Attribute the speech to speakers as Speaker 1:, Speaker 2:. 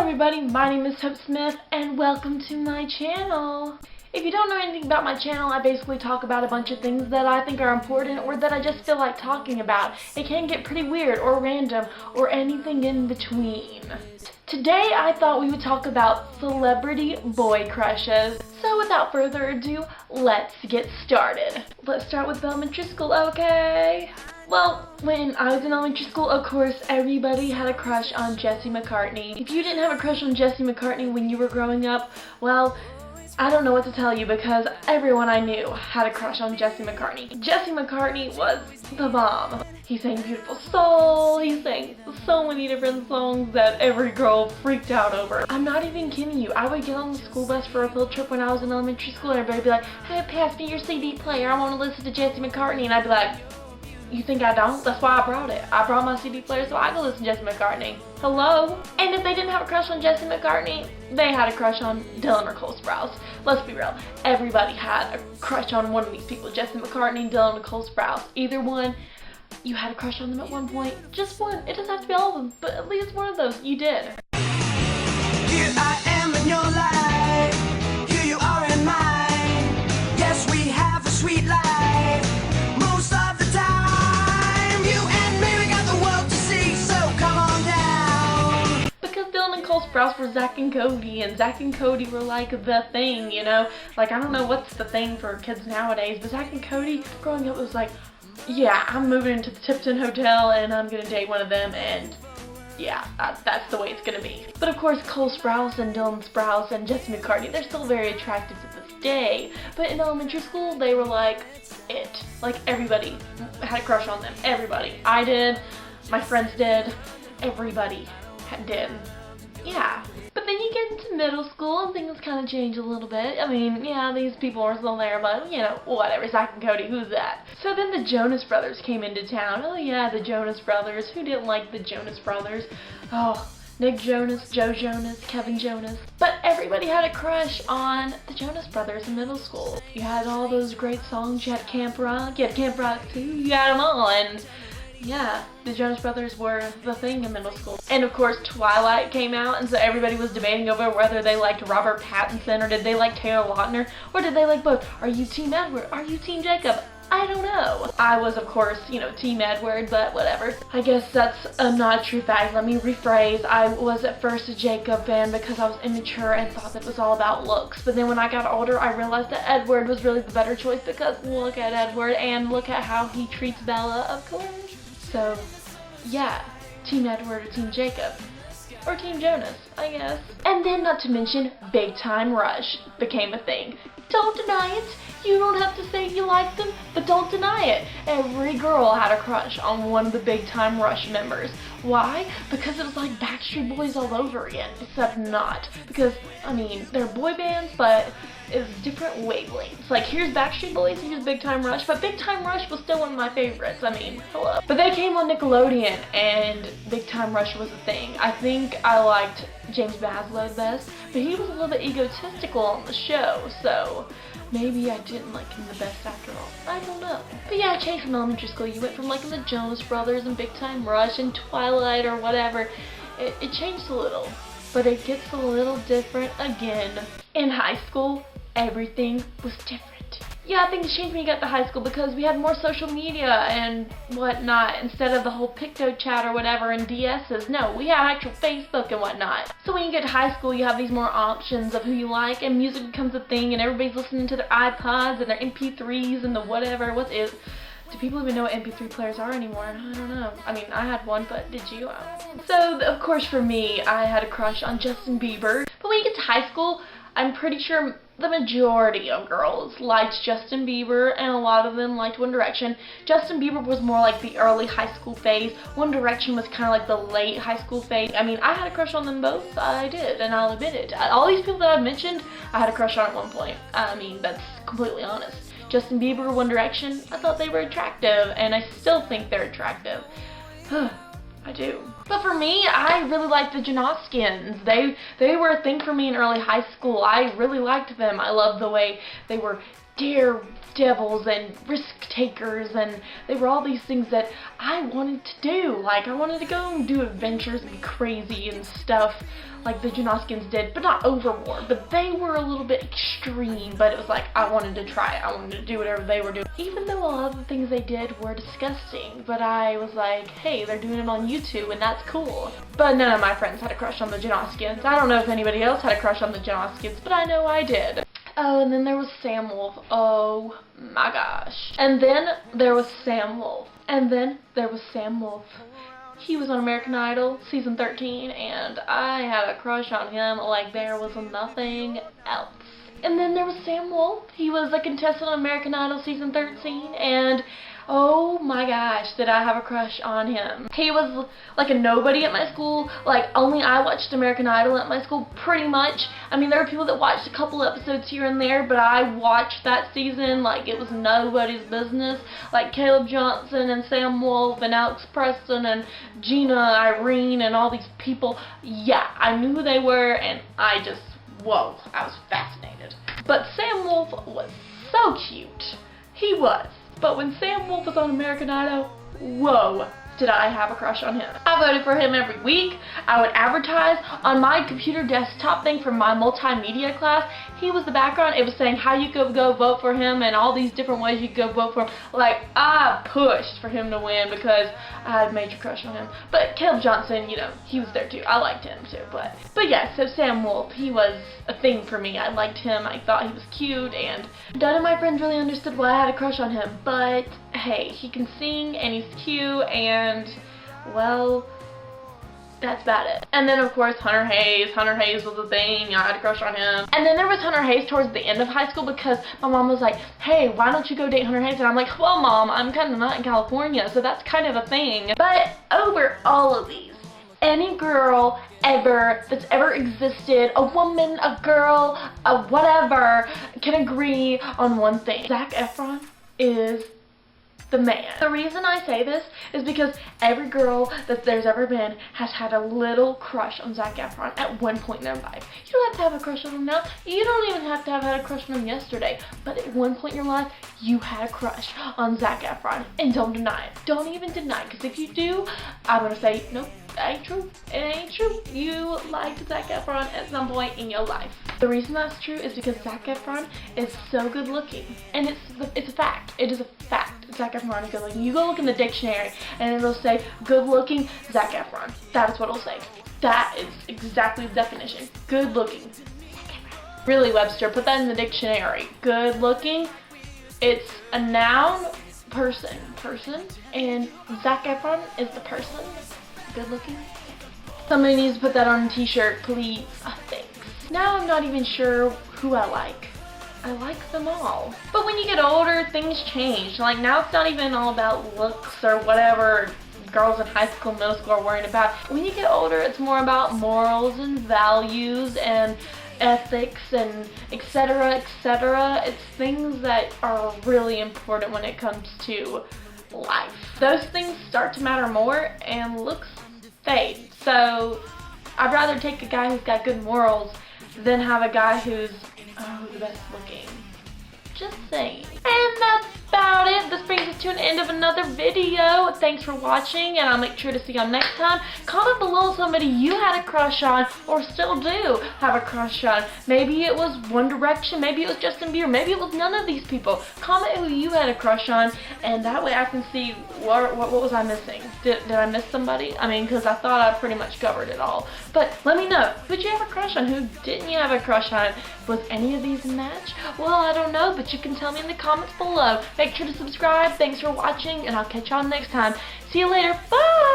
Speaker 1: everybody, my name is Hope Smith and welcome to my channel. If you don't know anything about my channel, I basically talk about a bunch of things that I think are important or that I just feel like talking about. It can get pretty weird or random or anything in between. Today I thought we would talk about celebrity boy crushes. So without further ado, let's get started. Let's start with elementary school, okay? Well, when I was in elementary school, of course, everybody had a crush on Jesse McCartney. If you didn't have a crush on Jesse McCartney when you were growing up, well, I don't know what to tell you because everyone I knew had a crush on Jesse McCartney. Jesse McCartney was the bomb. He sang Beautiful Soul, he sang so many different songs that every girl freaked out over. I'm not even kidding you. I would get on the school bus for a field trip when I was in elementary school and everybody would be like, hey, pass me your CD player, I want to listen to Jesse McCartney. And I'd be like, you think I don't? That's why I brought it. I brought my CD player so I could listen to Jesse McCartney. Hello? And if they didn't have a crush on Jesse McCartney, they had a crush on Dylan or Cole Sprouse. Let's be real. Everybody had a crush on one of these people. Jesse McCartney, Dylan, or Cole Sprouse. Either one, you had a crush on them at one point. Just one. It doesn't have to be all of them, but at least one of those you did.
Speaker 2: Here I am in your life. Here you are in mine. Yes, we have a sweet life. Most of the time, you and me, we got the world to see, so come on down.
Speaker 1: Because Dylan and Cole Sprouse were Zach and Cody, and Zach and Cody were like the thing, you know? Like, I don't know what's the thing for kids nowadays, but Zach and Cody, growing up, was like, yeah, I'm moving into the Tipton Hotel and I'm gonna date one of them, and yeah, that's the way it's gonna be. But of course, Cole Sprouse and Dylan Sprouse and Jesse McCartney, they're still very attractive to this day. But in elementary school, they were like it. Like, everybody had a crush on them. Everybody. I did. My friends did. Everybody did. Yeah. But then you get into middle school and things kind of change a little bit. I mean, yeah, these people are still there, but, you know, whatever. Zach and Cody, who's that? So then the Jonas Brothers came into town. Oh yeah, the Jonas Brothers. Who didn't like the Jonas Brothers? Oh, Nick Jonas, Joe Jonas, Kevin Jonas. But everybody had a crush on the Jonas Brothers in middle school. You had all those great songs. You had Camp Rock. You had Camp Rock 2. You had them all. And yeah, the Jonas Brothers were the thing in middle school. And of course, Twilight came out, and so everybody was debating over whether they liked Robert Pattinson or did they like Taylor Lautner, or did they like both? Are you Team Edward? Are you Team Jacob? I don't know. I was, of course, you know, Team Edward, but whatever. I guess that's not a true fact. Let me rephrase. I was at first a Jacob fan because I was immature and thought that it was all about looks. But then when I got older, I realized that Edward was really the better choice because look at Edward and look at how he treats Bella, of course. So, yeah, Team Edward or Team Jacob. Or Team Jonas, I guess. And then, not to mention, Big Time Rush became a thing. Don't deny it. You don't have to say you like them, but don't deny it. Every girl had a crush on one of the Big Time Rush members. Why? Because it was like Backstreet Boys all over again, except not. Because, I mean, they're boy bands, but it's different wavelengths. Like, here's Backstreet Boys, here's Big Time Rush, but Big Time Rush was still one of my favorites. I mean, hello. But they came on Nickelodeon, and Big Time Rush was a thing. I think I liked James Maslow best, but he was a little bit egotistical on the show, so maybe I didn't like him the best after all. I don't know. But yeah, it changed from elementary school. You went from liking the Jonas Brothers and Big Time Rush and Twilight or whatever. It changed a little, but it gets a little different again. In high school, everything was different. Yeah, things changed when you got to high school because we had more social media and whatnot instead of the whole Picto chat or whatever and DS's. No, we have actual Facebook and whatnot. So when you get to high school, you have these more options of who you like, and music becomes a thing, and everybody's listening to their iPods and their MP3s and the whatever. What is? Do people even know what MP3 players are anymore? I don't know. I mean, I had one, but did you? So, of course, for me, I had a crush on Justin Bieber. But when you get to high school, I'm pretty sure the majority of girls liked Justin Bieber, and a lot of them liked One Direction. Justin Bieber was more like the early high school phase. One Direction was kind of like the late high school phase. I mean, I had a crush on them both. I did, and I'll admit it. All these people that I've mentioned, I had a crush on at one point. I mean, that's completely honest. Justin Bieber, One Direction, I thought they were attractive, and I still think they're attractive. I do. But for me, I really liked the Jonaskins. They were a thing for me in early high school. I really liked them. I loved the way they were daredevils and risk takers, and they were all these things that I wanted to do. Like, I wanted to go and do adventures and be crazy and stuff like the Jonaskins did, but not overboard. But they were a little bit extreme, but it was like, I wanted to try it. I wanted to do whatever they were doing. Even though a lot of the things they did were disgusting, but I was like, hey, they're doing it on YouTube and that's cool. But none of my friends had a crush on the Jonaskins. I don't know if anybody else had a crush on the Jonaskins, but I know I did. Oh, and then there was Sam Wolf. Oh my gosh. And then there was Sam Wolf. And then there was Sam Wolf. He was on American Idol season 13, and I had a crush on him like there was nothing else. And then there was Sam Wolf. He was a contestant on American Idol season 13, and oh my gosh, did I have a crush on him. He was like a nobody at my school. Like, only I watched American Idol at my school, pretty much. I mean, there were people that watched a couple episodes here and there, but I watched that season like it was nobody's business. Like Caleb Johnson and Sam Wolf and Alex Preston and Gina, Irene, and all these people. Yeah, I knew who they were, and I just, whoa, I was fascinated. But Sam Wolf was so cute. He was. But when Sam Wolf was on American Idol, whoa, did I have a crush on him. I voted for him every week. I would advertise on my computer desktop thing from my multimedia class. He was the background. It was saying how you could go vote for him and all these different ways you could go vote for him. Like, I pushed for him to win because I had a major crush on him. But Caleb Johnson, you know, he was there too. I liked him too. But yeah, so Sam Wolf, he was a thing for me. I liked him. I thought he was cute, and none of my friends really understood why I had a crush on him. But hey, he can sing and he's cute, and well, that's about it. And then of course Hunter Hayes. Hunter Hayes was a thing. I had a crush on him. And then there was Hunter Hayes towards the end of high school because my mom was like, hey, why don't you go date Hunter Hayes? And I'm like, well, Mom, I'm kind of not in California, so that's kind of a thing. But over all of these, any girl ever that's ever existed, a woman, a girl, a whatever, can agree on one thing. Zac Efron is the man. The reason I say this is because every girl that there's ever been has had a little crush on Zac Efron at one point in their life. You don't have to have a crush on him now. You don't even have to have had a crush on him yesterday. But at one point in your life, you had a crush on Zac Efron. And don't deny it. Don't even deny it. Because if you do, I'm going to say, nope, that ain't true. It ain't true. You liked Zac Efron at some point in your life. The reason that's true is because Zac Efron is so good looking. And it's a fact. It is a fact. Zac Efron is good looking. You go look in the dictionary and it'll say good looking Zac Efron. That is what it'll say. That is exactly the definition. Good looking. Really, Webster, put that in the dictionary. Good looking. It's a noun, person, and Zac Efron is the person. Good looking. Somebody needs to put that on a t-shirt, please. Thanks. Now I'm not even sure who I like. I like them all. But when you get older, things change. Like, now it's not even all about looks or whatever girls in high school, middle school are worrying about. When you get older, it's more about morals and values and ethics and etc., etc. It's things that are really important when it comes to life. Those things start to matter more and looks fade. So I'd rather take a guy who's got good morals than have a guy who's, oh, the best looking. Just saying. And that's about it. This brings us to an end of another video. Thanks for watching, and I'll make sure to see you next time. Comment below somebody you had a crush on or still do have a crush on. Maybe it was One Direction, maybe it was Justin Bieber, maybe it was none of these people. Comment who you had a crush on, and that way I can see what was I missing. Did I miss somebody? I mean, because I thought I pretty much covered it all. But let me know. Who'd you have a crush on? Who didn't you have a crush on? Was any of these a match? Well, I don't know, but you can tell me in the comments below. Make sure to subscribe. Thanks for watching, and I'll catch y'all next time. See you later. Bye!